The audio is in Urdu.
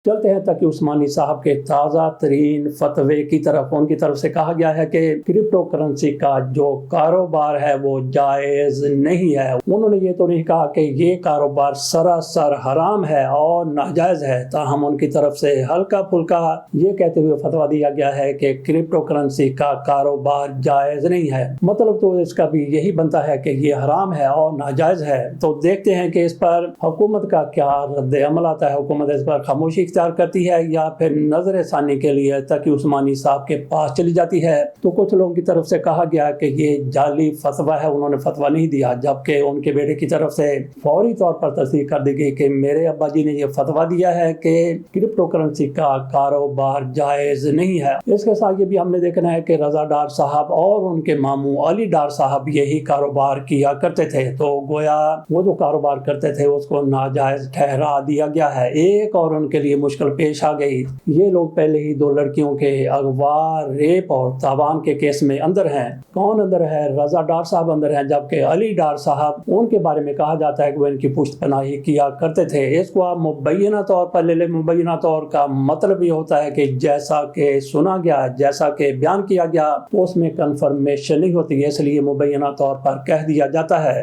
چلتے ہیں تقی عثمانی صاحب کے تازہ ترین فتوے کی طرف۔ ان کی طرف سے کہا گیا ہے کہ کرپٹو کرنسی کا جو کاروبار ہے وہ جائز نہیں ہے۔ انہوں نے یہ تو نہیں کہا کہ یہ کاروبار سراسر حرام ہے اور ناجائز ہے، تاہم ان کی طرف سے ہلکا پھلکا یہ کہتے ہوئے فتویٰ دیا گیا ہے کہ کرپٹو کرنسی کا کاروبار جائز نہیں ہے۔ مطلب تو اس کا بھی یہی بنتا ہے کہ یہ حرام ہے اور ناجائز ہے۔ تو دیکھتے ہیں کہ اس پر حکومت کا کیا رد عمل آتا ہے۔ حکومت اس پر خاموشی اختیار کرتی ہے یا پھر نظر ثانی کے لیے تقی عثمانی صاحب کے پاس چلی جاتی ہے۔ تو کچھ لوگوں کی طرف سے کہا گیا کہ یہ جعلی فتویٰ ہے، انہوں نے فتویٰ نہیں دیا، جبکہ ان کے بیٹے کی طرف سے فوری طور پر تصدیق کر دی گئی کہ میرے ابا جی نے یہ فتویٰ دیا ہے کہ کرپٹو کرنسی کا کاروبار جائز نہیں ہے۔ اس کے ساتھ یہ بھی ہم نے دیکھنا ہے کہ رضا ڈار صاحب اور ان کے ماموں علی ڈار صاحب یہی کاروبار کیا کرتے تھے، تو گویا وہ جو کاروبار کرتے تھے اس کو ناجائز ٹھہرا دیا گیا ہے۔ ایک اور ان کے لیے مشکل پیش آ گئی، یہ لوگ پہلے ہی 2 لڑکیوں کے اغوا، ریپ اور تاوان کے کیس میں اندر ہیں۔ کون اندر ہے؟ رضا ڈار صاحب اندر ہیں، جبکہ علی ڈار صاحب ان کے بارے میں کہا جاتا ہے کہ وہ ان کی پشت پناہی کیا کرتے تھے۔ اس کو آپ مبینہ طور پر لے لیں۔ مبینہ طور کا مطلب یہ ہوتا ہے کہ جیسا کہ سنا گیا، جیسا کہ بیان کیا گیا، اس میں کنفرمیشن نہیں ہوتی، اس لیے مبینہ طور پر کہہ دیا جاتا ہے۔